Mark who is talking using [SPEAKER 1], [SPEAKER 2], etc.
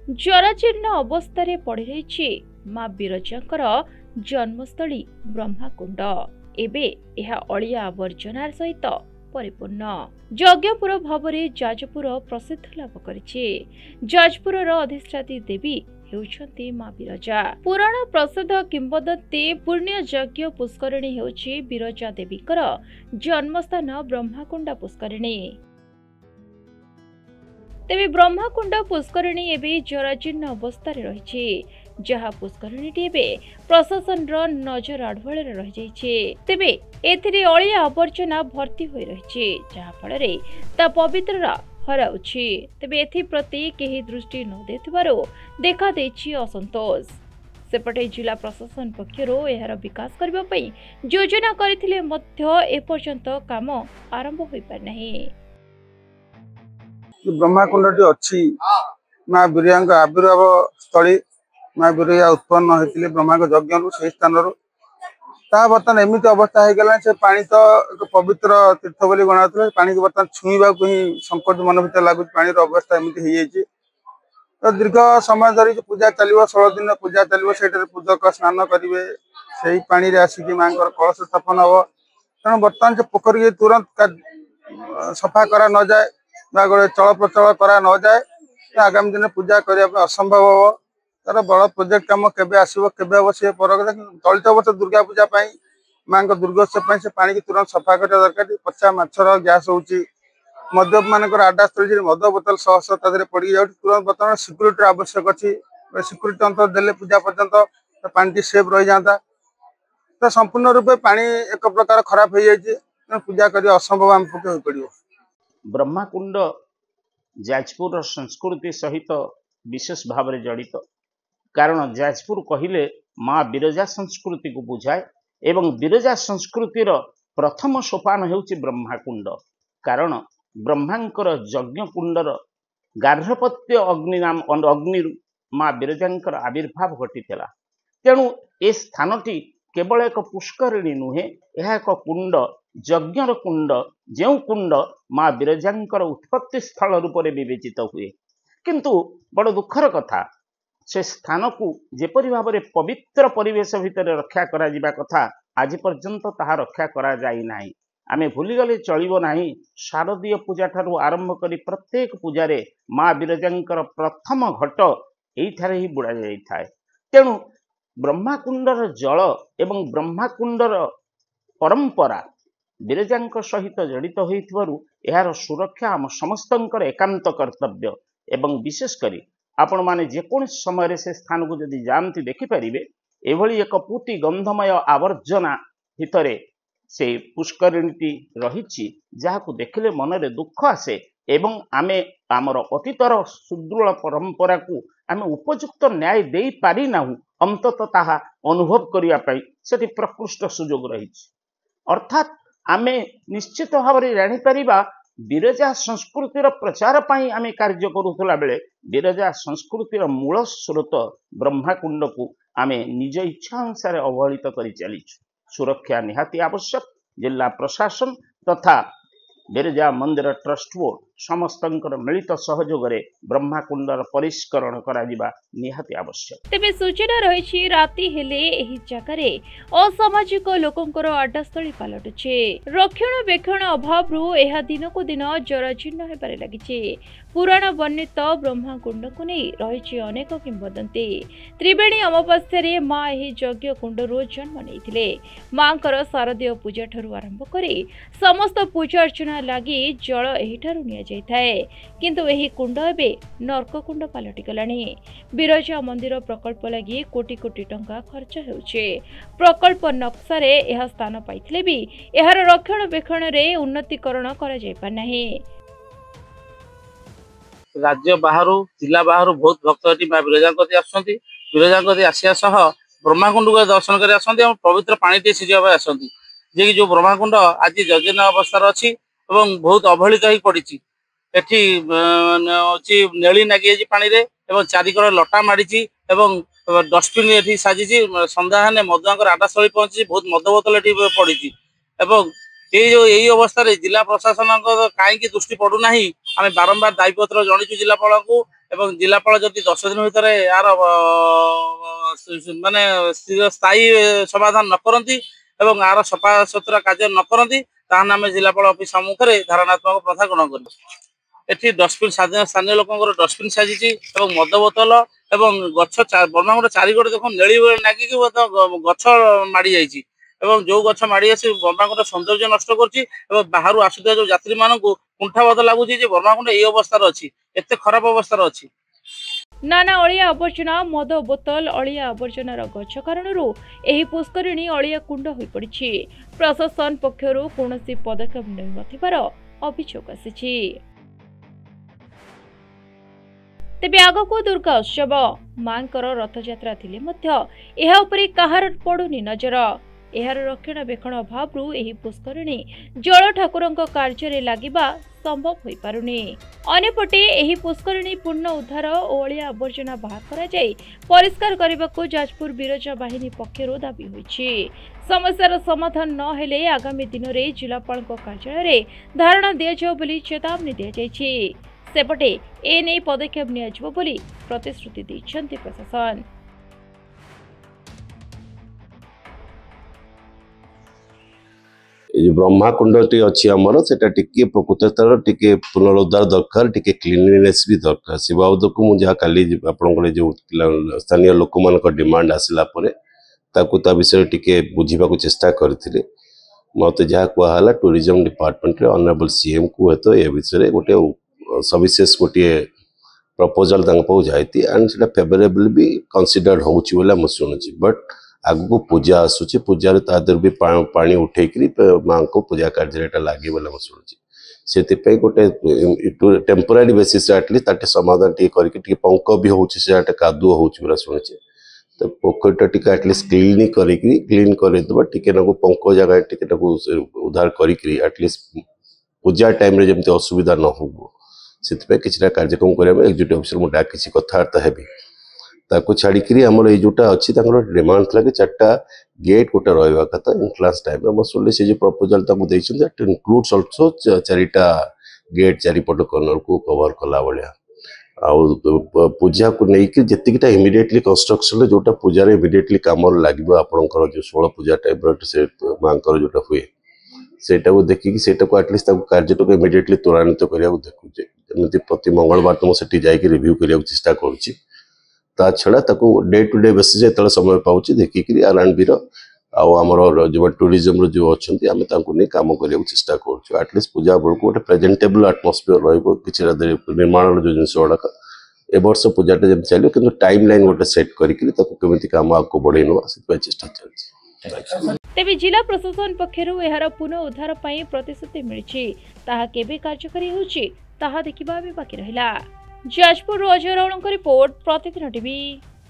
[SPEAKER 1] ଜରାଜୀର୍ଣ୍ଣ ଅବସ୍ଥାରେ ପଡ଼ି ରହିଛି ମା ବିରଜାଙ୍କର ଜନ୍ମସ୍ଥଳୀ ବ୍ରହ୍ମାକୁଣ୍ଡ। ଏବେ ଏହା ଅଳିଆ ଆବର୍ଜନା ସହିତ ପରିପୂର୍ଣ୍ଣ। ଯଜ୍ଞପୁର ଭାବରେ ଯାଜପୁର ପ୍ରସିଦ୍ଧ ଲାଭ କରିଛି। ଯାଜପୁରର ଅଧିଷ୍ଠାତ୍ରୀ ଦେବୀ ହେଉଛନ୍ତି ମା ବିରଜା। ପୁରାଣ ପ୍ରସିଦ୍ଧ କିମ୍ବଦନ୍ତୀ ପୁଣ୍ୟ ଯଜ୍ଞ ପୁଷ୍କରିଣୀ ହେଉଛି ବିରଜା ଦେବୀଙ୍କର ଜନ୍ମସ୍ଥାନ ବ୍ରହ୍ମାକୁଣ୍ଡ ପୁଷ୍କରିଣୀ। ତେବେ ବ୍ରହ୍ମାକୁଣ୍ଡ ପୁଷ୍କରିଣୀ ଏବେ ଜରାଜୀର୍ଣ୍ଣ ଅବସ୍ଥାରେ ରହିଛି, ଯାହା ପୁଷ୍କରିଣୀଟି ଏବେ ପ୍ରଶାସନର ନଜର ଆଢୁଆଳରେ ରହିଯାଇଛି। ତେବେ ଏଥିରେ ଅଳିଆ ଆବର୍ଜନା ଭର୍ତ୍ତି ହୋଇ ରହିଛି, ଯାହା ଫଳରେ ତା ପବିତ୍ରତା ହରାଉଛି। ତେବେ ଏଥିପ୍ରତି କେହି ଦୃଷ୍ଟି ନ ଦେଉଥିବାରୁ ଦେଖାଦେଇଛି ଅସନ୍ତୋଷ। ସେପଟେ ଜିଲ୍ଲା ପ୍ରଶାସନ ପକ୍ଷରୁ ଏହାର ବିକାଶ କରିବା ପାଇଁ ଯୋଜନା କରିଥିଲେ ମଧ୍ୟ ଏପର୍ଯ୍ୟନ୍ତ କାମ ଆରମ୍ଭ ହୋଇପାରିନାହିଁ।
[SPEAKER 2] ब्रह्माकुंड अच्छी माँ बिरजा आविर्भाव स्थली माँ बिरजा उत्पन्न होते ब्रह्मा यज्ञ से स्थान बर्तमान एमती अवस्था हो गला से पानी तो एक पवित्र तीर्थ बोली गणा पा की बर्तमान छुईवा ही संकट मन भर लगुच पानी अवस्था एमती तो दीर्घ समय धरी पूजा चलो 16 दिन पूजा चलो से पूजक स्नान करेंगे से पानी आसिक माँ कलश स्थापन हम तेणु बर्तमान से पोखरी के तुरंत सफा करा न जाए चल प्रचल करा न जाए आगामी दिन पूजा करने असंभव हम तार बड़ प्रोजेक्ट कम केबे आसीबो केबे हम से पर चलित वर्ष दुर्गा पूजा माँ दुर्गोत्सव से पानी की तुरंत सफा करने दरकार। पचा मच्छर गैस होची मद्यप मानकर आड्डा स्थली मद बोतल शह शह तादेह पड़ जाए तुरंत बर्तमान सिक्यूरीटी आवश्यक अच्छी सिक्यूरीटी अंतर देले पूजा पर्यंत पानी सेफ रही जाता तो संपूर्ण रूपे पानी एक प्रकार खराब हो जाए पूजा करने असंभव आम पक्ष हो पड़ो।
[SPEAKER 3] ब्रह्माकुंड जाजपुर संस्कृति सहित विशेष भाव में जड़ित कारण जाजपुर कहले माँ बिरजा संस्कृति को बुझाए एवं बिरजा संस्कृतिर प्रथम सोपान हेउछि ब्रह्माकुंड कारण ब्रह्मांकर यज्ञकुंडर गार्हपत्य अग्नि नाम अग्नि माँ बिरजांकर आविर्भाव घटीला। तेणु ए स्थानटी केवल एक पुष्करिणी नुहे यह एक कुंड यज्ञर कुंड जो कुंड माँ बिरजांकर उत्पत्ति स्थल रूप में विवेचित हुए किंतु बड़ दुखर कथा से स्थान को जेपरी भाव में पवित्र परिवेश भितर रक्षा करा जिबा कथा आज पर्यंत ताहा रक्षा करा जाई नाही। आमे भूलीगले चलिबो नाही शारदीय पूजा ठारू आरंभ करी प्रत्येक पूजारे माँ बिरजांकर प्रथम घट एइठारे ही बुड़ा जाइथाय। तेणु ब्रह्माकुंडर जल एवं ब्रह्माकुंडर परंपरा बिरजांक सहित जड़ित होइथिबारु एहार सुरक्षा आम समस्तंकर एकांत कर्तव्य एवं विशेष करी आपण माने जेकोसी समय से स्थान को जदि जानती देखिपारे एभली एक पूति गंधमय आवर्जना भितरे से पुष्करिणी रही जहां देखले मनरे दुख आसे एवं आमे आमर अतीतर सुदृढ़ परंपरा को आमे उपयुक्त न्याय दे पारि नाहु अंततः ताहा अनुभव करिया पई सेठी प्रकृष्ट सुजोग रही। अर्थात आमे निश्चित भाव में जानी परिबा बिरजा संस्कृतिर प्रचार पाई आमे कार्य करुथला बेले बिरजा संस्कृतिर मूल स्रोत ब्रह्माकुंड को आमे निज इच्छा अनुसार अवहेलित करि चलीछु। सुरक्षा निहाती आवश्यक जिला प्रशासन तथा बिरजा मंदिर ट्रस्ट बोर्ड समस्तंकर मिलित सहयोग रे ब्रह्माकुंडर परिष्करण करा जिबा निहाती आवश्यक।
[SPEAKER 1] तेबे सूचना रही राति हेले एही जगह असामाजिक लोकंकर आड्डास्थली पलटुचे रक्षणाबेक्षण अभाव यह दिन को दिन जराजीर्ण हेबारे लागिचे। पुराण वर्णित ब्रह्माकुंड को नहीं रही अनेक किंवदंती। त्रिवेणी अमावास्या माँ यह यज्ञ कुंडरू जन्म नहीं माँ शारदीय पूजा ठारू आरंभ करी समस्त पूजा अर्चना लगी जल एहिठारू निया जाइथाए किंतु एही कुंड एबे नर्क कुंड पलटि गलानी। बिरजा मंदिर प्रकल्प लगी कोटी कोटी टंका खर्च हेउछे। प्रकल्प नक्शा रे यह स्थान पाइथिले भी एहार रक्षणाबेक्षण रे उन्नतीकरण करा जाय पार नाही।
[SPEAKER 4] राज्य बाहर जिला बाहर बहुत भक्त माँ बिरजा बिरजा आसिया सह ब्रह्माकुंड को दर्शन कर पवित्र पानी टे सीझा आसती जे जो ब्रह्माकुंड आज जर्जन अवस्था अच्छी और बहुत अवहेलित हो पड़ी एठी नेली नागी पानी रे एवं चारिकड़ लटा माड़ी डस्टबिन ये साजी सन्ध्या मधुआंकर आड्डास्थली पहुंची बहुत मद बोतल ये पड़ी ये जो यही अवस्था जिला प्रशासन कहीं दृष्टि पड़ूना आम बारंबार दायीपत्र जणीचु जिलापाल को एवं जिलापाल जदि 10 दिन भितर यार माने स्थायी समाधान न करती एवं यार सफा सुतरा कार्य न करती ताहले आम जिलापाल ऑफिस सम्मुख में धारणात्मक प्रथा ग्रहण कर एठी डस्टबिन स्थानीय लोक डस्टबिन साजी मद बोतल एवं गछ ब्रह्माकुंड चारिगड़ देख नेली नागिक गछ माड़ी जाइए जो गछ माड़ी आसी ब्रह्माकुंड सौंदर्य नष्ट कर बाहर आसुवा जो यात्री मान कुंठाबद लगुच ब्रह्माकुंड ये अवस्था अच्छी एत खराब अवस्था अच्छी
[SPEAKER 1] नाना अलिया आवर्जना मद बोतल अलिया आवर्जनार गछ कारणरू एही पुष्करिणी अलिया कुंड होई पड़िछि। प्रशासन पक्षरु कोनोसी पदक्षेप नै नथिबार अभियोग आसिछि। तेबे आगको दुर्गा उत्सव मांकर रथयात्रा थिले मध्य एहा उपरे काहार पडुनी नजर। एहार रक्षणाबेक्षण अभावरू एही पुष्करिणी जल ठाकुरंक कार्य लागिबा संभव होई पारुनी। अनेपटे एही पुष्करिणी पूर्ण उद्धार और अलिया आवर्जना बाहर करा जाय परिष्कार करबाको जाजपुर बिरजा बाहिनी पक्षरु दाबी होईछि। समस्यार समाधान न हेले आगामी दिन रे जिलापाल कार्यालय रे धारणा दिया जाओ बोली चेतावनी दिया जायछि। सेपटे ए नै पदक्षेप निया जिवो बोली प्रतिश्रुति दैछन्ति प्रशासन।
[SPEAKER 5] ब्रह्माकुंड टी अच्छी आमर से प्रकृत टिके पुनरुद्धार दरकार टिके क्लीनलीनेस भी दरकार से बाबद को मुझे काली आपण जो स्थानीय लोक मान डिमांड आसला ता विषय टिके बुझा चेष्टा करते मत जहाँ कहला टूरिज्म डिपार्टमेंट रे ऑनरेबल सीएम को हे तो ये विषय गोटे सविशेष गोटे प्रपोजल जाती एंड से फेवरेबल भी कंसीडर्ड हो शुणुची बट आगु पूजा आसूची पूजार तादर भी पानी उठे माँ को पूजा कार्य लगे बोला शुणुची से गोटे टेम्पोरारी बेसिस एटलिस्ट ताटे समाधान टे पंक भी होचे कादुओ हो शुणुचे तो पोखरीटा टी एटलिस्ट क्लीन करदेबा टिके पंक जगह टिके उद्धार करलिस्ट पूजा टाइम रे जमती असुविधा न हो से किसी कार्यक्रम करने एक्जिक्यूटिव ऑफिसर मुझे डाकी कथबार्ता हेबी ताको छाड़ी आमर ये जोटा अच्छी डिमांड था कि 4टा गेट गोटे रहा कथा एंट्रांस टाइम में शुणिले से जो प्रपोजल इनक्लूड्स ऑल्सो 4टा गेट चारिपट कर्नर को कवर कला भाया पूजा को लेकिन जीटा इमिडिएटली कंस्ट्रक्शन जोटा पूजा इमिडिएटली कम लगे आपंकर जो 16 पूजा टाइप से माँ जोटा हुए सेटा को देखिकी सेटा को एटलिस्ट कार्य को इमिडिएटली त्वरान्वित करने देखुचे जमी प्रति मंगलवार तो मुझे जाकि रिव्यू करने चेष्टा करुच्ची ता छड़ा ताको डे टू डे बेसिस जो समय पाऊँ देखिकी आरएनबी आमर जो टूरिज्म जो अच्छा आम नहीं कम करने चेष्टा करुँ एटलिस्ट पूजा बेलू गोटे प्रेजेंटेबल आटमोस्फियर रही निर्माण जो जिन गुड़ाक ए वर्ष पूजाटा जब चलो कि टाइम लाइन गोटे सेट करके कम आगे बढ़े ना चेष्टा चलती।
[SPEAKER 1] तेबे जिला प्रशासन पक्षरु एहार पुनः उद्धार पई प्रतिश्रुति मिलिछि ताहा केबे कार्यकारी होछि ताहा देखिबा बाकी रहिला। जाजपुर अजय रावणଙ୍କ रिपोर्ट प्रतिदिन टीवी।